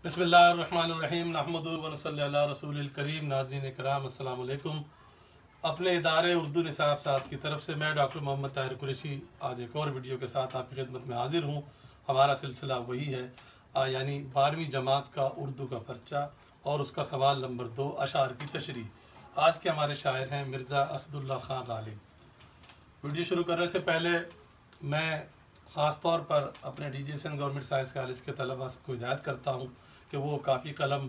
बिस्मिल्लाहिर्रहमानिर्रहीम नहमदुहु व नसल्ली अला रसूलिल करीम। नाज़रीन कराम अस्सलाम वालेकुम। अपने इदारे उर्दू निसाब साज की तरफ से मैं डॉक्टर मोहम्मद ताहिर कुरैशी आज एक और वीडियो के साथ आपकी खिदमत में हाजिर हूँ। हमारा सिलसिला वही है यानी 12वीं जमात का उर्दू का पर्चा और उसका सवाल नंबर 2 अशार की तशरीह। आज के हमारे शायर हैं मिर्ज़ा असदुल्ला खां गालिब। वीडियो शुरू करने से पहले मैं ख़ास तौर पर अपने DJSN गवर्नमेंट साइंस कॉलेज के तलबा को हिदायत करता हूँ कि वो कापी कलम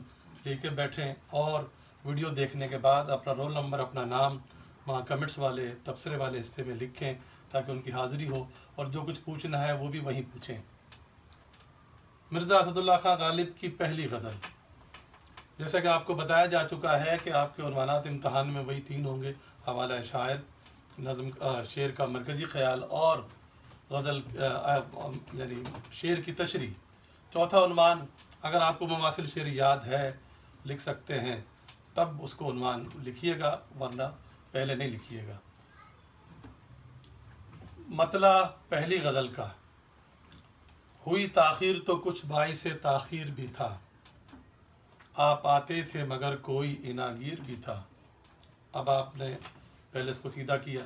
लेके बैठें और वीडियो देखने के बाद अपना रोल नंबर, अपना नाम वहाँ कमेंट्स वाले तबसरे वाले हिस्से में लिखें ताकि उनकी हाज़िरी हो और जो कुछ पूछना है वो भी वहीं पूछें। मिर्ज़ा असदुल्ला खां गालिब की पहली गज़ल, जैसा कि आपको बताया जा चुका है कि आपके उन्वानात इम्तहान में वही 3 होंगे: हवाला शायर, नज़म शेर का मरकज़ी ख्याल और गज़ल यानी शेर की तशरीह। चौथा उन्वान, अगर आपको मुमासिल शेर याद है, लिख सकते हैं, तब उसको उन्वान लिखिएगा, वरना पहले नहीं लिखिएगा। मतला पहली गज़ल का, हुई ताख़ीर तो कुछ भाई से ताख़ीर भी था, आप आते थे मगर कोई इनागीर भी था। अब आपने पहले इसको सीधा किया,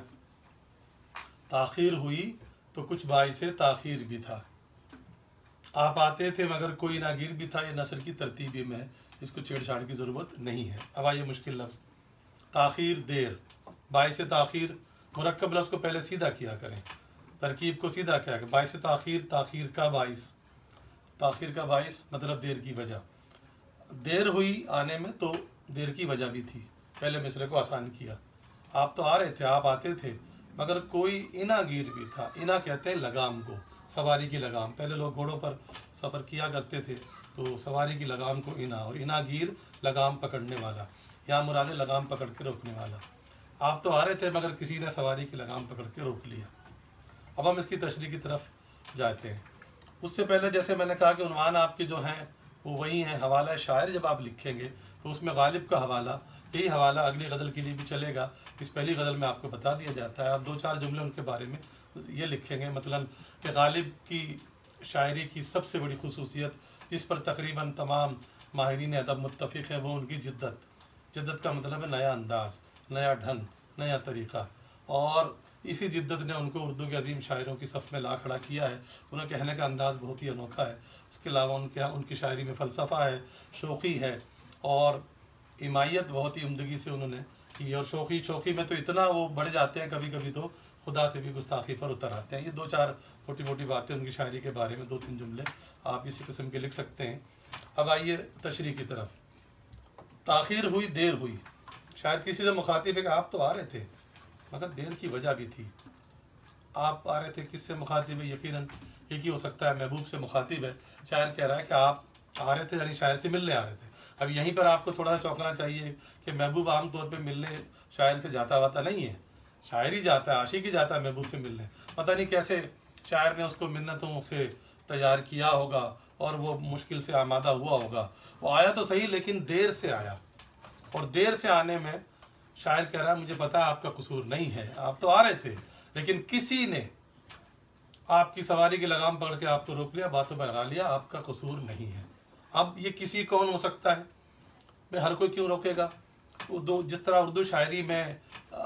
ताख़ीर हुई तो कुछ भाई से ताख़ीर भी था, आप आते थे मगर कोई नागीर भी था। ये नसर की तरतीबी में है, इसको छेड़छाड़ की ज़रूरत नहीं है। अब आइए मुश्किल लफ्ज़, ताख़ीर देर, बाइस ताख़ीर, मुरक्कब लफ्ज़ को पहले सीधा किया करें, तरकीब को सीधा किया करें। बाइस ताख़ीर, ताख़ीर का बाइस, ताख़ीर का बाइस मतलब देर की वजह। देर हुई आने में तो देर की वजह भी थी, पहले मिसरे को आसान किया। आप तो आ रहे थे, आप आते थे, मगर कोई इनागीर भी था। इना कहते हैं लगाम को, सवारी की लगाम। पहले लोग घोड़ों पर सफ़र किया करते थे तो सवारी की लगाम को इना, और इनागीर लगाम पकड़ने वाला, यहाँ मुराद लगाम पकड़ के रोकने वाला। आप तो आ रहे थे मगर किसी ने सवारी की लगाम पकड़ के रोक लिया। अब हम इसकी तशरीह की तरफ जाते हैं। उससे पहले जैसे मैंने कहा कि उन्वान आपके जो हैं वो वही हैं। हवाला शायर जब आप लिखेंगे तो उसमें गालिब का हवाला, यही हवाला अगली गज़ल के लिए भी चलेगा। इस पहली गज़ल में आपको बता दिया जाता है। आप 2-4 जुमले उनके बारे में ये लिखेंगे, मतलब कि गालिब की शायरी की सबसे बड़ी खुसूसियत, जिस पर तकरीबन तमाम माहिरीन अदब मुत्तफ़िक़ हैं, वो उनकी जिद्दत। जिद्दत का मतलब है नया अंदाज़, नया ढंग, नया तरीक़ा, और इसी जिद्दत ने उनको उर्दू के अजीम शायरों की सफ़ में ला खड़ा किया है। उन्हें कहने का अंदाज़ बहुत ही अनोखा है। उसके अलावा उनकी शायरी में फ़लसफ़ा है, शौक़ी है, और इमायत बहुत ही उम्दगी से उन्होंने की। और शौक़ी में तो इतना वो बढ़ जाते हैं, कभी कभी तो खुदा से भी गुस्ताखी पर उतर आते हैं। ये 2-4 मोटी मोटी बातें उनकी शायरी के बारे में, 2-3 जुमले आप इसी किस्म के लिख सकते हैं। अब आइए तशरीह की तरफ। ताख़ीर हुई, देर हुई, शायद किसी से मुखातिब है कि आप तो आ रहे थे मगर देर की वजह भी थी। आप आ रहे थे, किससे मुखातिब है? यकीनन एक ही हो सकता है, महबूब से मुखातिब है। शायर कह रहा है कि आप आ रहे थे, यानी शायर से मिलने आ रहे थे। अब यहीं पर आपको थोड़ा सा चौंकना चाहिए कि महबूब आम तौर पे मिलने शायर से जाता वाता नहीं है, शायर ही जाता है, आशिक ही जाता है महबूब से मिलने। पता नहीं कैसे शायर ने उसको मिन्नतों से तैयार किया होगा और वो मुश्किल से आमादा हुआ होगा। वो आया तो सही, लेकिन देर से आया, और देर से आने में शायर कह रहा है मुझे पता है आपका कसूर नहीं है, आप तो आ रहे थे, लेकिन किसी ने आपकी सवारी की लगाम पकड़ के आपको रोक लिया, बातों पर लगा लिया, आपका कसूर नहीं है। अब ये किसी कौन हो सकता है भाई? हर कोई क्यों रोकेगा? जिस तरह उर्दू शायरी में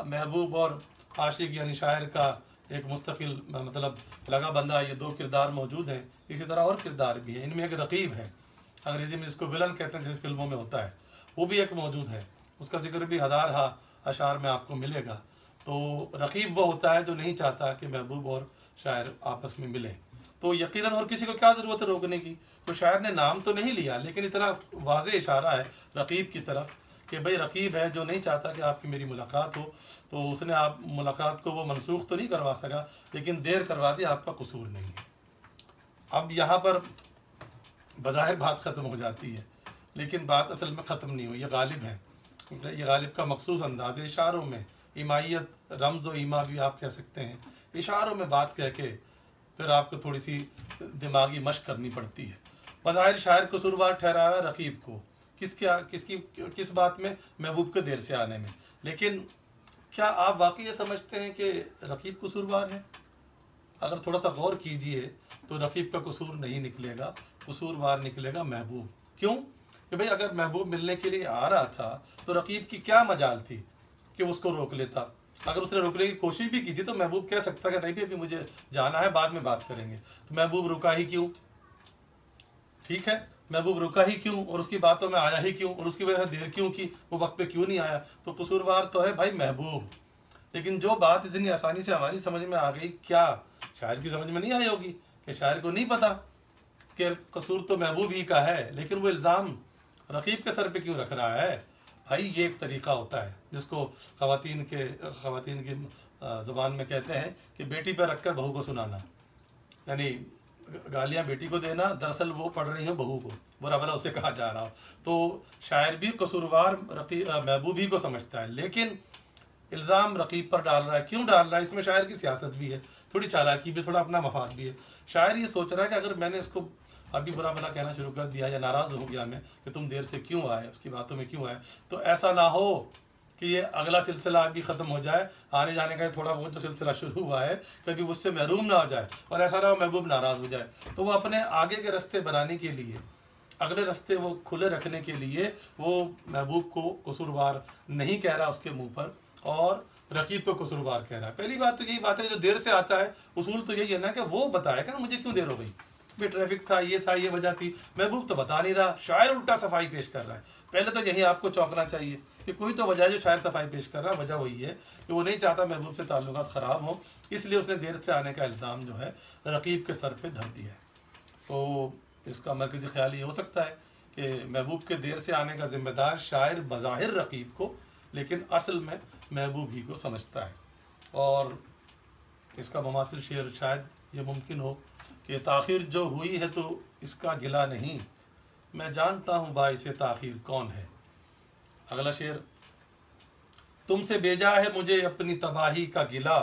महबूब और आशिक यानी शायर का एक मुस्तकिल मतलब लगा बंदा, ये 2 किरदार मौजूद हैं, इसी तरह और किरदार भी हैं। इनमें एक रकीब है, अंग्रेज़ी में जिसको विलन कहते हैं, जैसे फिल्मों में होता है, वो भी एक मौजूद है। उसका जिक्र भी हज़ार अशार में आपको मिलेगा। तो रकीब वो होता है जो नहीं चाहता कि महबूब और शायर आपस में मिले। तो यकीनन और किसी को क्या ज़रूरत है रोकने की? तो शायर ने नाम तो नहीं लिया, लेकिन इतना वाज़े इशारा है रकीब की तरफ कि भाई रकीब है जो नहीं चाहता कि आपकी मेरी मुलाकात हो। तो उसने आप मुलाकात को वो मनसूख तो नहीं करवा सका, लेकिन देर करवा दी, आपका कसूर नहीं है। अब यहाँ पर बज़ाहिर बात ख़त्म हो जाती है, लेकिन बात असल में ख़त्म नहीं हुई। ये गालिब है, ये गालिब का मखसूस अंदाज़ है, इशारों में इमायत, रमज़ व ईमा भी आप कह सकते हैं। इशारों में बात कह के फिर आपको थोड़ी सी दिमागी मशक करनी पड़ती है। बज़ाहिर शायर कसूरवार ठहरा रहा रकीब को, किस बात में? महबूब के देर से आने में। लेकिन क्या आप वाकई ये समझते हैं कि रकीब कसूरवार है? अगर थोड़ा सा गौर कीजिए तो रकीब का कसूर नहीं निकलेगा, कसूरवार निकलेगा महबूब। क्यों? कि भाई अगर महबूब मिलने के लिए आ रहा था तो रकीब की क्या मजाल थी कि उसको रोक लेता। अगर उसने रोकने की कोशिश भी की थी तो महबूब कह सकता कि नहीं भी अभी मुझे जाना है, बाद में बात करेंगे। तो महबूब रुका ही क्यों? ठीक है, महबूब रुका ही क्यों और उसकी बातों में आया ही क्यों और उसकी वजह से देर क्यों की, वो वक्त पे क्यों नहीं आया? तो कसूरवार तो है भाई महबूब। लेकिन जो बात इतनी आसानी से हमारी समझ में आ गई, क्या शायर की समझ में नहीं आई होगी? कि शायर को नहीं पता कि कसूर तो महबूब ही का है, लेकिन वो इल्ज़ाम रकीब के सर पे क्यों रख रहा है? भाई ये एक तरीका होता है जिसको ख़वातीन की ज़ुबान में कहते हैं कि बेटी पर रख कर बहू को सुनाना, यानी गालियाँ बेटी को देना, दरअसल वो पढ़ रही हो बहू को, बुरा भला उसे कहा जा रहा हो। तो शायर भी कसूरवार महबूब ही को समझता है, लेकिन इल्ज़ाम रकीब पर डाल रहा है। क्यों डाल रहा है? इसमें शायर की सियासत भी है, थोड़ी चालाकी भी, थोड़ा अपना मफाद भी है। शायर ये सोच रहा है कि अगर मैंने इसको अभी बुरा भला कहना शुरू कर दिया या नाराज़ हो गया मैं कि तुम देर से क्यों आए, उसकी बातों में क्यों आए, तो ऐसा ना हो कि ये अगला सिलसिला अभी ख़त्म हो जाए, आने जाने का थोड़ा बहुत जो सिलसिला शुरू हुआ है कभी उससे महरूम ना हो जाए और ऐसा ना हो महबूब नाराज़ हो जाए। तो वो अपने आगे के रास्ते बनाने के लिए, अगले रास्ते वो खुले रखने के लिए वो महबूब को कसूरवार नहीं कह रहा उसके मुंह पर और रकीब को कसूरवार कह रहा है। पहली बात तो यही बात है, जो देर से आता है उसूल तो यही है ना कि वो बताएगा ना मुझे क्यों देर हो गई, भाई ट्रैफिक था, ये वजह थी। महबूब तो बता नहीं रहा, शायर उल्टा सफाई पेश कर रहा है। पहले तो यही आपको चौंकना चाहिए कि कोई तो वजह है जो शायर सफाई पेश कर रहा है। वजह वही है कि वो नहीं चाहता महबूब से ताल्लुकात ख़राब हो, इसलिए उसने देर से आने का इल्ज़ाम जो है रकीब के सर पे धर दिया है। तो इसका मरकज़ी ख्याल ये हो सकता है कि महबूब के देर से आने का ज़िम्मेदार शायर बज़ाहिर रकीब को, लेकिन असल में महबूब ही को समझता है। और इसका मुमासिल शेर शायद ये मुमकिन हो कि ताख़ीर जो हुई है तो इसका गिला नहीं, मैं जानता हूँ बाइसे ताख़ीर कौन है। अगला शेर, तुमसे भेजा है मुझे अपनी तबाही का गिला,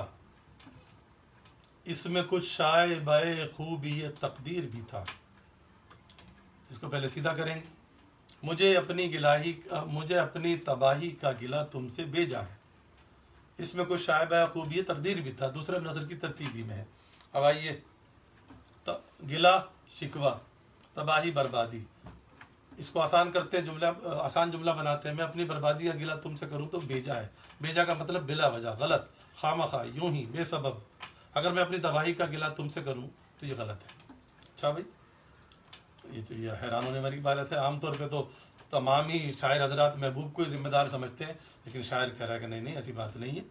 इसमें कुछ शाये बाए खूबी तकदीर भी था। इसको पहले सीधा करेंगे, मुझे अपनी तबाही का गिला तुमसे भेजा है, इसमें कुछ शाये बाए खूबी तकदीर भी था, दूसरा नज़र की तरतीबी में है। अब आइए, गिला शिकवा, तबाही बर्बादी, इसको आसान करते हैं, आसान जुमला बनाते हैं। मैं अपनी बर्बादी का गिला तुमसे करूं तो भेजा है, भेजा का मतलब बिला वजह, गलत, खामखा, यूं ही बेसबब। अगर मैं अपनी तबाही का गिला तुमसे करूं तो ये गलत है। अच्छा भाई, ये हैरान होने वाली बात है। आमतौर पे तो तमाम ही शायर हजरात महबूब को ही जिम्मेदार समझते हैं, लेकिन शायर कह रहा है कि नहीं नहीं ऐसी बात नहीं है।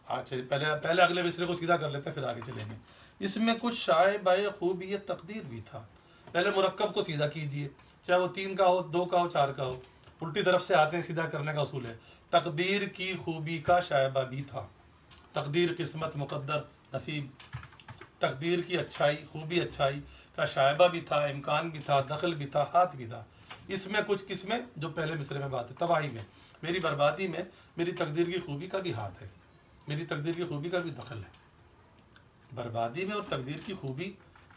अच्छा, पहले अगले मिसरे को सीधा कर लेते हैं, फिर आगे चलेंगे। इसमें कुछ शाये बाए खूबी तकदीर भी था। पहले मुरक्कब को सीधा कीजिए, चाहे वो 3 का हो, 2 का हो, 4 का हो, उल्टी तरफ से आते हैं, सीधा करने का उसूल है। तकदीर की खूबी का शायबा भी था, तकदीर किस्मत मुकद्दर नसीब, तकदीर की अच्छाई खूबी अच्छाई का शायबा भी था, इम्कान भी था, दखल भी था, हाथ भी था। इसमें कुछ, किसमें, जो पहले मिसरे में बात है, तबाही में, मेरी बर्बादी में मेरी तकदीर की खूबी का भी हाथ है, मेरी तकदीर की खूबी का भी दखल है। बर्बादी में और तकदीर की खूबी,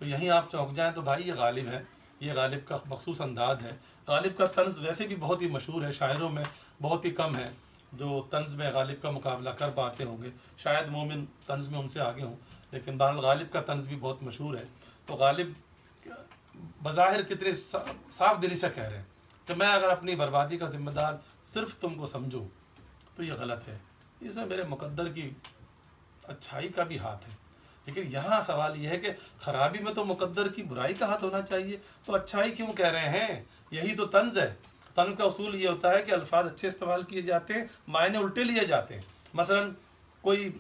तो यहीं आप चौंक जाएं तो भाई ये गालिब है, ये गालिब का मखसूस अंदाज़ है। गालिब का तंज़ वैसे भी बहुत ही मशहूर है, शायरों में बहुत ही कम है जो तंज़ में गालिब का मुकाबला कर पाते होंगे। शायद मोमिन तंज़ में उनसे आगे हों, लेकिन बहरहाल गालिब का तंज़ भी बहुत मशहूर है। तो गालिब बज़ाहिर कितने साफ दिली से कह रहे हैं कि मैं अगर अपनी बर्बादी का ज़िम्मेदार सिर्फ तुमको समझूँ तो ये गलत है, इसमें मेरे मुकद्दर की अच्छाई का भी हाथ है। लेकिन यहाँ सवाल यह है कि ख़राबी में तो मुकद्दर की बुराई का हाथ होना चाहिए, तो अच्छाई क्यों कह रहे हैं? यही तो तंज़ है। तंज़ का उसूल ये होता है कि अल्फाज अच्छे इस्तेमाल किए जाते हैं, मायने उल्टे लिए जाते हैं। मसलन कोई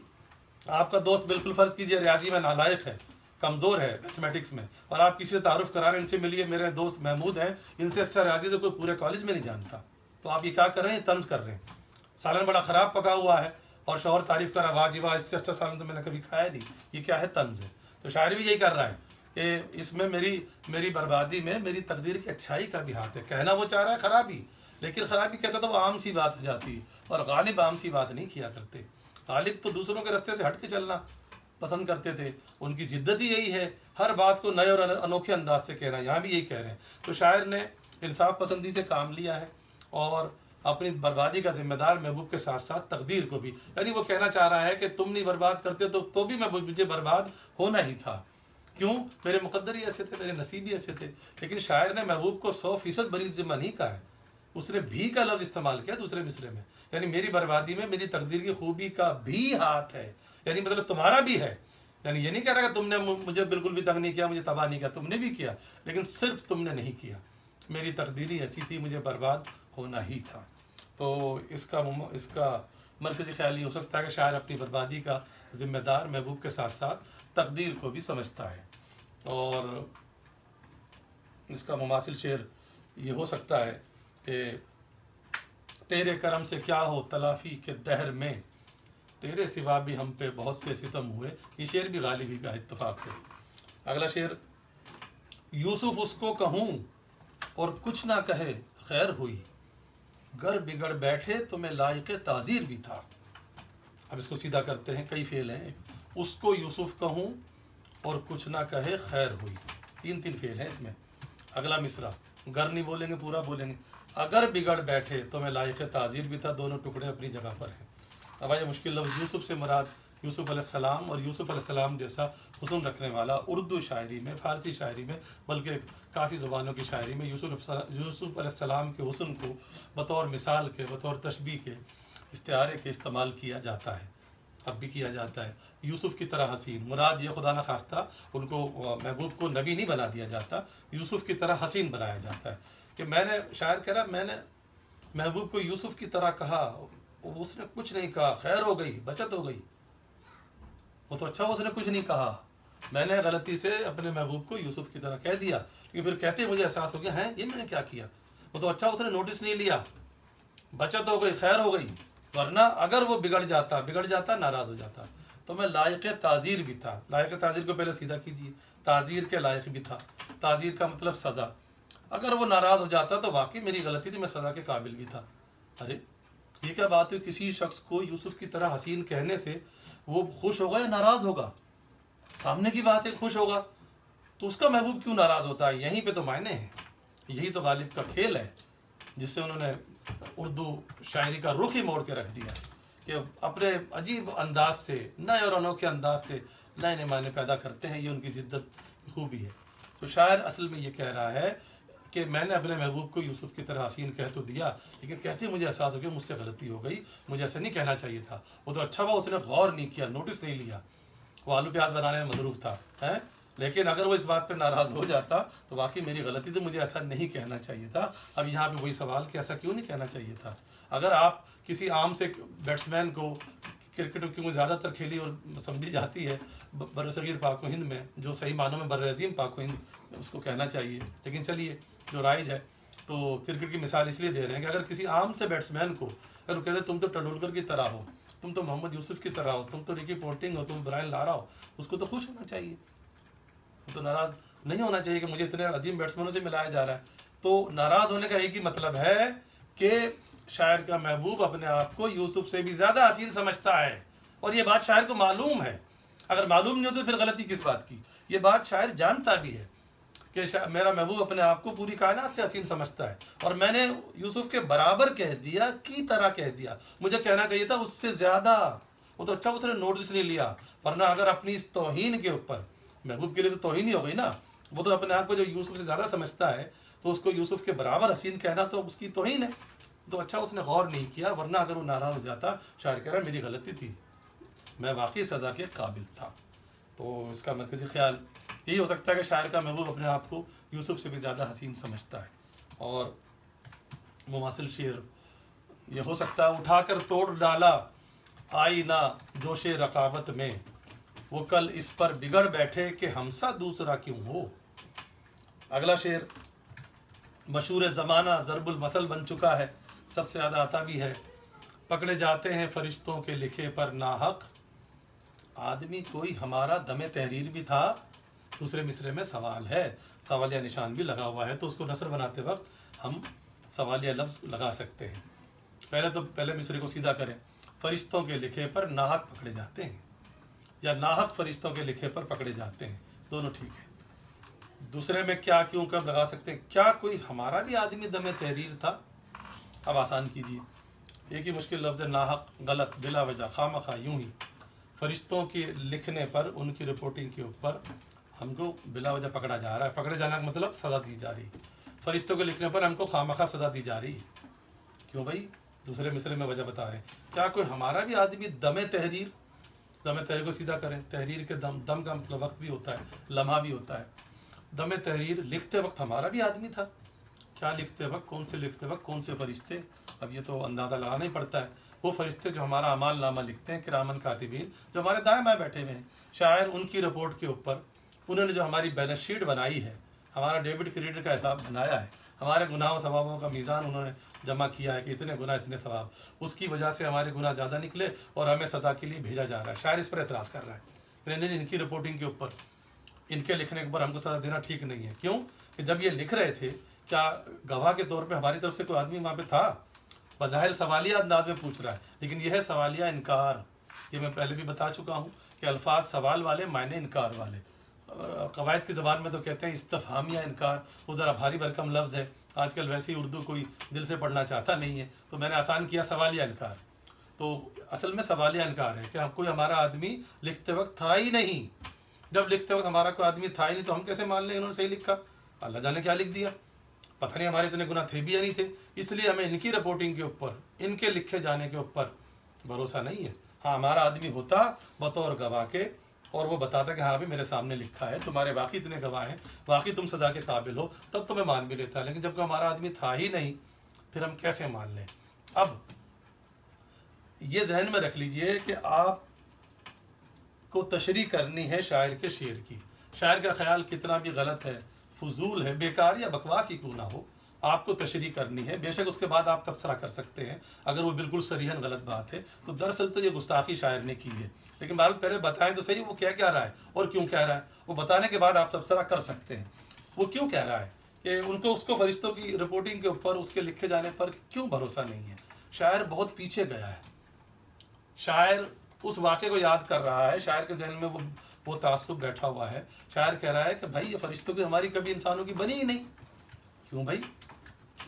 आपका दोस्त बिल्कुल फ़र्ज़ कीजिए रियाजी में नालायक है, कमज़ोर है मैथमेटिक्स में, और आप किसी से तारुफ़ करा रहे हैं, इनसे मिलिए, मेरे दोस्त महमूद हैं, इनसे अच्छा रियाजी तो कोई पूरे कॉलेज में नहीं जानता। तो आप ये क्या कर रहे हैं? तंज़ कर रहे हैं। सालन बड़ा ख़राब पका हुआ है और शौहर तारीफ़ कर रहा, वाह जी वाह, इससे अच्छा सालन तो मैंने कभी खाया नहीं। ये क्या है? तंज़ है। तो शायर भी यही कर रहा है कि इसमें मेरी बर्बादी में मेरी तकदीर की अच्छाई का भी हाथ है। कहना वो चाह रहा है ख़राबी, लेकिन ख़राबी कहता तो वो आम सी बात हो जाती है, और गालिब आम सी बात नहीं किया करते। गालिब तो दूसरों के रास्ते से हट के चलना पसंद करते थे, उनकी जिद्दत ही यही है, हर बात को नए और अनोखे अंदाज से कहना। यहाँ भी यही कह रहे हैं। तो शायर ने इंसाफ पसंदी से काम लिया है और अपनी बर्बादी का जिम्मेदार महबूब के साथ साथ तकदीर को भी, यानी वो कहना चाह रहा है कि तुम नहीं बर्बाद करते तो भी मैं मुझे बर्बाद होना ही था। क्यों? मेरे मुकद्दर ही ऐसे थे, मेरे नसीब ही ऐसे थे। लेकिन शायर ने महबूब को 100% बरी ज़िम्मा नहीं कहा है, उसने भी का लफ्ज़ इस्तेमाल किया दूसरे मिसरे में। यानी मेरी बर्बादी में मेरी तकदीर की खूबी का भी हाथ है, यानी मतलब तुम्हारा भी है। यानी ये नहीं कह रहा कि तुमने मुझे बिल्कुल भी तंग नहीं किया, मुझे तबाह नहीं किया, तुमने भी किया, लेकिन सिर्फ तुमने नहीं किया। मेरी तकदीरी ऐसी थी, मुझे बर्बाद होना ही था। तो इसका मरकज़ी ख्याल ये हो सकता है कि शायर अपनी बर्बादी का ज़िम्मेदार महबूब के साथ साथ तकदीर को भी समझता है। और इसका मुमासिल शेर ये हो सकता है कि तेरे करम से क्या हो तलाफ़ी के दहर में, तेरे सिवा भी हम पे बहुत से सितम हुए। ये शेर भी गालिबी का इत्तफाक से। अगला शेर, यूसुफ उसको कहूँ और कुछ ना कहे खैर हुई, घर बिगड़ बैठे तो मैं लायक ताज़ीर भी था। अब इसको सीधा करते हैं, कई फेल हैं। उसको यूसुफ कहूँ और कुछ ना कहे खैर हुई, तीन फेल हैं इसमें। अगला मिसरा, घर नहीं बोलेंगे, पूरा बोलेंगे। अगर बिगड़ बैठे तो मैं लायक ताज़ीर भी था, दोनों टुकड़े अपनी जगह पर हैं। अब आइए, मुश्किल लफ्ज़ यूसुफ से मुराद यूसुफ अलैहिस्सलाम और यूसुफ अलैहिस्सलाम जैसा हुस्न रखने वाला उर्दू शायरी में, फ़ारसी शायरी में, बल्कि काफ़ी ज़ुबानों की शायरी में यूसुफ अलैहिस्सलाम के हुस्न को बतौर मिसाल के, बतौर तशबीह के, इस्तिआरे के इस्तेमाल किया जाता है, अब भी किया जाता है। यूसुफ की तरह हसीन, मुराद ये खुदा न खास्ता उनको, महबूब को नबी नहीं बना दिया जाता, यूसुफ की तरह हसीन बनाया जाता है। कि मैंने, शायर कह रहा, मैंने महबूब को यूसुफ की तरह कहा, उसने कुछ नहीं कहा, खैर हो गई, बचत हो गई। वो तो अच्छा, उसने कुछ नहीं कहा, मैंने गलती से अपने महबूब को यूसुफ की तरह कह दिया, लेकिन फिर कहते मुझे एहसास हो गया है ये मैंने क्या किया। वो तो अच्छा, उसने नोटिस नहीं लिया, बचत हो गई, खैर हो गई। वरना अगर वो बिगड़ जाता, नाराज़ हो जाता, तो मैं लायक ताज़ीर भी था। लायक ताज़ीर को पहले सीधा कीजिए, ताज़ीर के लायक भी था। ताज़ीर का मतलब सज़ा। अगर वो नाराज़ हो जाता तो वाकई मेरी गलती थी, मैं सज़ा के काबिल भी था। अरे ये क्या बात हुई, किसी शख्स को यूसुफ की तरह हसीन कहने से वो खुश होगा या नाराज़ होगा? सामने की बात है, खुश होगा, तो उसका महबूब क्यों नाराज़ होता है? यहीं पे तो मायने हैं, यही तो गालिब का खेल है, जिससे उन्होंने उर्दू शायरी का रुख ही मोड़ के रख दिया कि अपने अजीब अंदाज से, नए और अनोखे अंदाज से नए नए मायने पैदा करते हैं। ये उनकी जिद्दत खूबी है। तो शायर असल में ये कह रहा है कि मैंने अपने महबूब को यूसुफ की तरह हसीन कह तो दिया, लेकिन कहते मुझे एहसास हो गया मुझसे गलती हो गई, मुझे ऐसा नहीं कहना चाहिए था। वो तो अच्छा हुआ उसने गौर नहीं किया, नोटिस नहीं लिया, वो आलू प्याज बनाने में मसरूफ़ था, है। लेकिन अगर वो इस बात पर नाराज़ हो जाता तो वाकई मेरी गलती थी, मुझे ऐसा नहीं कहना चाहिए था। अब यहाँ पे वही सवाल कि ऐसा क्यों नहीं कहना चाहिए था? अगर आप किसी आम से बैट्समैन को, क्रिकेट क्योंकि ज़्यादातर खेली और समझी जाती है बरसगीर पाक व हिंद में, जो सही मानों में बर्रअज़ीम पाक व हिंद उसको कहना चाहिए, लेकिन चलिए जो राइज है, तो क्रिकेट की मिसाल इसलिए दे रहे हैं कि अगर किसी आम से बैट्समैन को अगर वो कहते तुम तो टेंडुलकर की तरह हो, तुम तो मोहम्मद यूसुफ की तरह हो, तुम तो रिकी पोंटिंग हो, तुम ब्रायन लारा हो, उसको तो खुश होना चाहिए, तो नाराज़ नहीं होना चाहिए कि मुझे इतने अजीम बैट्समैनों से मिलाया जा रहा है। तो नाराज़ होने का एक ही मतलब है कि शायर का महबूब अपने आप को यूसुफ से भी ज़्यादा हसीन समझता है, और ये बात शायर को मालूम है। अगर मालूम नहीं हो तो फिर गलती किस बात की? ये बात शायर जानता भी है कि मेरा महबूब अपने आप को पूरी कायनात से हसीन समझता है, और मैंने यूसुफ के बराबर कह दिया, की तरह कह दिया, मुझे कहना चाहिए था उससे ज़्यादा। वो तो अच्छा उसने नोटिस नहीं लिया, वरना अगर अपनी इस तौहीन के ऊपर, महबूब के लिए तो तौहीन ही हो गई ना, वो तो अपने आप को जो यूसुफ से ज़्यादा समझता है, तो उसको यूसुफ के बराबर हसीन कहना तो उसकी तौहीन है। तो अच्छा उसने गौर नहीं किया, वरना अगर वो नाराज़ हो जाता, शायर कह रहा मेरी गलती थी, मैं वाकई सज़ा के काबिल था। तो इसका मरकज़ी ख्याल यही हो सकता है कि शायर का महबूब अपने आप को यूसुफ से भी ज़्यादा हसीन समझता है। और मुमासिल शेर ये हो सकता है, उठाकर तोड़ डाला आईना जोशे रकाबत में, वो कल इस पर बिगड़ बैठे कि हमसा दूसरा क्यों हो। अगला शेर मशहूर ज़माना ज़रबुल मसल बन चुका है, सबसे ज़्यादा आता भी है। पकड़े जाते हैं फरिश्तों के लिखे पर नाहक, आदमी कोई हमारा दमे तहरीर भी था। दूसरे मिसरे में सवाल है, सवालिया निशान भी लगा हुआ है, तो उसको नसर बनाते वक्त हम सवालिया लफ्ज़ लगा सकते हैं। पहले मिसरे को सीधा करें, फरिश्तों के लिखे पर नाहक पकड़े जाते हैं, या नाहक फरिश्तों के लिखे पर पकड़े जाते हैं, दोनों ठीक है। दूसरे में क्या क्यों कब लगा सकते हैं, क्या कोई हमारा भी आदमी दमे तहरीर था। अब आसान कीजिए, एक ही मुश्किल लफ्ज़ है, नाहक, गलत, बिला वजह, खामखा, यूं ही। फरिश्तों के लिखने पर, उनकी रिपोर्टिंग के ऊपर हमको बिला वजह पकड़ा जा रहा है। पकड़े जाने का मतलब सज़ा दी जा रही। फरिश्तों के लिखने पर हमको खामखा सज़ा दी जा रही। क्यों भाई? दूसरे मिसरे में वजह बता रहे हैं। क्या कोई हमारा भी आदमी दम तहरीर को सीधा करें? तहरीर के दम का मतलब वक्त भी होता है, लम्हा भी होता है। दम तहरीर लिखते वक्त हमारा भी आदमी था। क्या लिखते वक्त, कौन से लिखते वक्त, कौन से फरिश्ते? अब ये तो अंदाज़ा लगाना ही पड़ता है। वो फरिश्ते जो हमारा अमाल नामा लिखते हैं, किरामन कातिबीन, जो हमारे दाएं बाएं बैठे हुए हैं, शायर उनकी रिपोर्ट के ऊपर उन्होंने जो हमारी बैलेंस शीट बनाई है, हमारा डेबिट क्रेडिट का हिसाब बनाया है, हमारे गुनाहों सवाबों का मीज़ान उन्होंने जमा किया है कि इतने गुनाह इतने सवाब, उसकी वजह से हमारे गुनाह ज़्यादा निकले और हमें सज़ा के लिए भेजा जा रहा है। शायर इस पर एतराज़ कर रहा है, नहीं, इनकी रिपोर्टिंग के ऊपर, इनके लिखने के ऊपर हमको सज़ा देना ठीक नहीं है। क्यों? कि जब ये लिख रहे थे, क्या गवाह के तौर पर हमारी तरफ से कोई आदमी वहाँ पर था? बज़ाहिर सवालिया अंदाज में पूछ रहा है, लेकिन यह है सवालिया इनकार। ये मैं पहले भी बता चुका हूँ कि अल्फाज सवाल वाले, मायने इनकार वाले। कवायद की ज़बान में तो कहते हैं इस्तफ़हाम या इनकार, वो ज़रा भारी भरकम लफ्ज़ है। आजकल वैसे ही उर्दू कोई दिल से पढ़ना चाहता नहीं है, तो मैंने आसान किया सवालिया इनकार। तो असल में सवालिया इनकार है कि कोई हमारा आदमी लिखते वक्त था ही नहीं। जब लिखते वक्त हमारा कोई आदमी था ही नहीं तो हम कैसे मान लें इन्होंने सही लिखा? अल्लाह जाने क्या लिख दिया, पता नहीं हमारे इतने गुनाह थे भी या नहीं थे। इसलिए हमें इनकी रिपोर्टिंग के ऊपर, इनके लिखे जाने के ऊपर भरोसा नहीं है। हाँ, हमारा आदमी होता बतौर गवाह के और वो बताता कि हाँ भी मेरे सामने लिखा है, तुम्हारे वाकई इतने गवाह हैं, वाकई तुम सज़ा के काबिल हो, तब तो मैं मान भी लेता। लेकिन जब हमारा आदमी था ही नहीं, फिर हम कैसे मान लें? अब ये जहन में रख लीजिए कि आप को तशरीह करनी है शायर के शेर की। शायर का ख्याल कितना भी गलत है, फजूल है, बेकार या बकवास ही क्यों ना हो, आपको तशरीह करनी है। बेशक उसके बाद आप तबसरा कर सकते हैं अगर वो बिल्कुल सरीहन गलत बात है, तो दरअसल तो ये गुस्ताखी शायर ने की है। लेकिन बाल पहले बताएं तो सही वो क्या कह रहा है और क्यों कह रहा है। वो बताने के बाद आप तबसरा कर सकते हैं वो क्यों कह रहा है, कि उनको उसको फरिश्तों की रिपोर्टिंग के ऊपर, उसके लिखे जाने पर क्यों भरोसा नहीं है। शायर बहुत पीछे गया है। शायर उस वाक़े को याद कर रहा है, शायर के जहन में वो तासुब बैठा हुआ है। शायर कह रहा है कि भाई ये फरिश्तों की हमारी कभी इंसानों की बनी ही नहीं। क्यों भाई?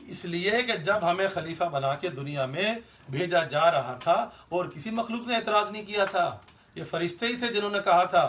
इसलिए कि जब हमें खलीफा बना के दुनिया में भेजा जा रहा था और किसी मखलूक ने एतराज़ नहीं किया था, ये फरिश्ते ही थे जिन्होंने कहा था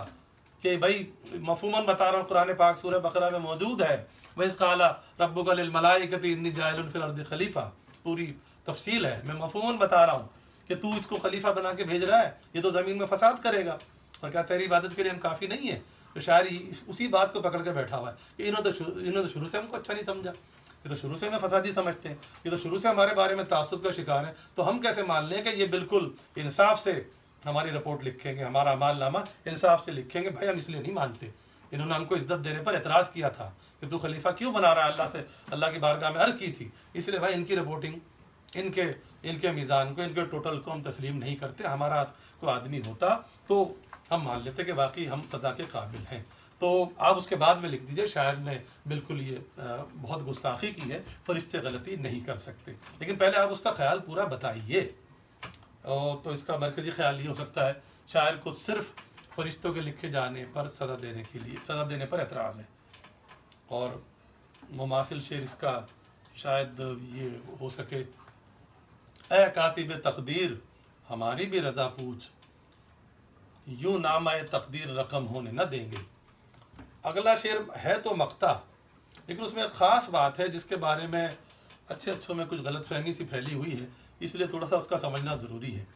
कि भाई मफहूमन बता रहा हूँ, कुरान पाक सूरह बकरा में मौजूद है, वइज़ क़ाला रब्बुका लिल मलाइकति इन्नी जाइलुन फिल अर्दि खलीफा, पूरी तफसील है। मैं मफहूमन बता रहा हूँ कि तू इसको खलीफा बना के भेज रहा है, ये तो ज़मीन में फसाद करेगा, और क्या तेरी इबादत के लिए हम काफ़ी नहीं है? तो शायर उसी बात को पकड़ के बैठा हुआ है कि इन्होंने तो शुरू से हमको अच्छा नहीं समझा, ये तो शुरू से हमें फसादी समझते हैं, ये तो शुरू से हमारे बारे में तासुब का शिकार है, तो हम कैसे मान लें कि ये बिल्कुल इंसाफ से हमारी रिपोर्ट लिखेंगे, हमारा अमालनामा इंसाफ से लिखेंगे। भाई हम इसलिए नहीं मानते, इन्होंने हमको इज्जत देने पर एतराज़ किया था कि तू खलीफा क्यों बना रहा है, अल्लाह से, अल्लाह की बारगाह में अर्ज़ की थी, इसलिए भाई इनकी रिपोर्टिंग, इनके मीज़ान को, इनके टोटल को हम तस्लीम नहीं करते। हमारा कोई आदमी होता तो हम मान लेते कि वाकई हम सदा के काबिल हैं। तो आप उसके बाद में लिख दीजिए शायर ने बिल्कुल ये बहुत गुस्ताखी की है, फरिश्ते गलती नहीं कर सकते। लेकिन पहले आप उसका ख्याल पूरा बताइए। तो इसका मरकज़ी ख्याल ये हो सकता है शायर को सिर्फ फरिश्तों के लिखे जाने पर सज़ा देने के लिए, सज़ा देने पर एतराज़ है। और मुमासिल शेर इसका शायद ये हो सके, ए कातिब तकदीर हमारी भी रज़ा पूछ, यूँ नामाए तकदीर रकम होने न देंगे। अगला शेर है तो मक्ता, लेकिन उसमें एक ख़ास बात है जिसके बारे में अच्छों में कुछ गलतफहमी सी फैली हुई है, इसलिए थोड़ा सा उसका समझना ज़रूरी है।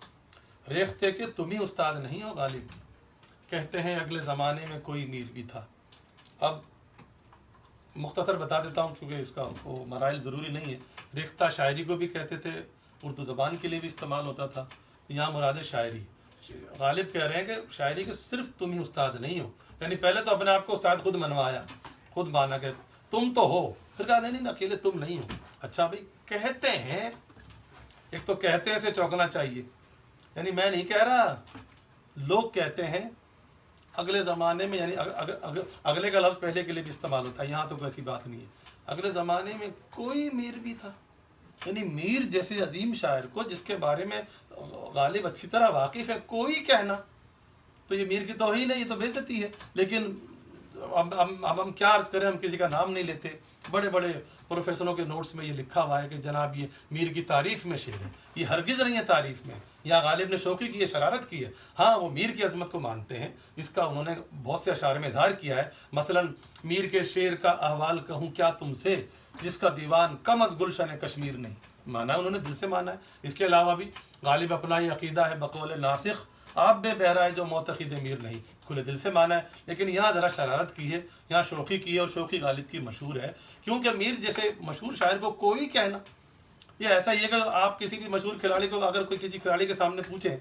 रेखते के तुम ही उस्ताद नहीं हो गालिब, कहते हैं अगले ज़माने में कोई मीर भी था। अब मुख्तसर बता देता हूँ क्योंकि इसका वो मराइल ज़रूरी नहीं है। रेख्ता शायरी को भी कहते थे, उर्दू ज़बान के लिए भी इस्तेमाल होता था। यहाँ मुराद शायरी, गालिब कह रहे हैं कि शायरी के सिर्फ तुम ही उस्ताद नहीं हो, यानी पहले तो अपने आप को उस्ताद खुद मनवाया, खुद माना कि तुम तो हो, फिर कहा नहीं अकेले तुम नहीं हो। अच्छा भाई कहते हैं, एक तो कहते हैं से चौंकना चाहिए, यानी मैं नहीं कह रहा, लोग कहते हैं अगले ज़माने में, यानी अगले का लफ्ज़ पहले के लिए भी इस्तेमाल होता है, यहाँ तो कोई ऐसी बात नहीं है। अगले ज़माने में कोई मीर भी था, यानी मीर जैसे अजीम शायर को जिसके बारे में गालिब अच्छी तरह वाकिफ़ है, कोई कहना तो ये मीर की तौहीन है, ये तो बेइज्जती है। लेकिन अब हम क्या अर्ज करें, हम किसी का नाम नहीं लेते। बड़े बड़े प्रोफेसरों के नोट्स में ये लिखा हुआ है कि जनाब ये मीर की तारीफ़ में शेर है, ये हरगिज़ नहीं है तारीफ़ में। या गालिब ने शौकी की ये शरारत की है। हाँ, वो मीर की अजमत को मानते हैं, इसका उन्होंने बहुत से अशार में इजहार किया है। मसलन मीर के शेर का अहवाल कहूँ क्या तुमसे, जिसका दीवान कम अज़ गुलशन कश्मीर नहीं। माना उन्होंने दिल से माना है। इसके अलावा भी गालिब अपना ही अकीदा है बकौल नासिख, आप बे बहरा है जो मोतक़िद मीर नहीं, खुले दिल से माना है। लेकिन यहाँ ज़रा शरारत की है, यहाँ शौकी की है, और शौकी गालिब की मशहूर है। क्योंकि मीर जैसे मशहूर शायर को कोई कहना, ये ऐसा ही है कि आप किसी भी मशहूर खिलाड़ी को अगर कोई किसी खिलाड़ी के सामने पूछें,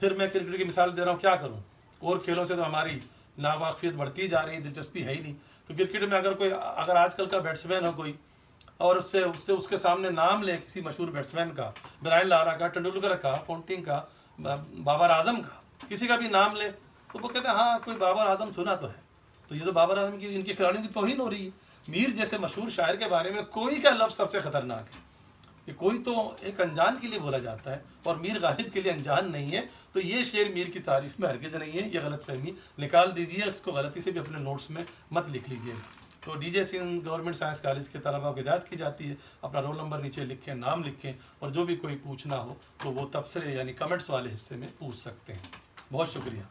फिर मैं क्रिकेट की मिसाल दे रहा हूँ, क्या करूँ, और खेलों से तो हमारी नावाकफियत बढ़ती जा रही है, दिलचस्पी है ही नहीं। तो क्रिकेट में अगर आजकल का बैट्समैन हो कोई, और उसके सामने नाम ले किसी मशहूर बैट्समैन का, ब्रायन लारा का, तेंदुलकर का, पोंटिंग का, बाबर आजम का, किसी का भी नाम ले, तो वो कहते हैं हाँ कोई बाबर आजम सुना तो है। तो ये तो बाबर आजम की, इनके खिलाड़ियों की तौहीन हो रही है। मीर जैसे मशहूर शायर के बारे में कोई का लफ्ज़ सबसे ख़तरनाक है। कि कोई तो एक अनजान के लिए बोला जाता है, और मीर गालिब के लिए अनजान नहीं है। तो ये शेर मीर की तारीफ़ में हरगिज़ नहीं है। ये गलत फहमी निकाल दीजिए, इसको गलती से भी अपने नोट्स में मत लिख लीजिए। तो DJ Singh government science college के तलबा को हिदायत की जाती है, अपना रोल नंबर नीचे लिखें, नाम लिखें, और जो भी कोई पूछना हो तो वो तबसरे यानी कमेंट्स वाले हिस्से में पूछ सकते हैं। बहुत शुक्रिया।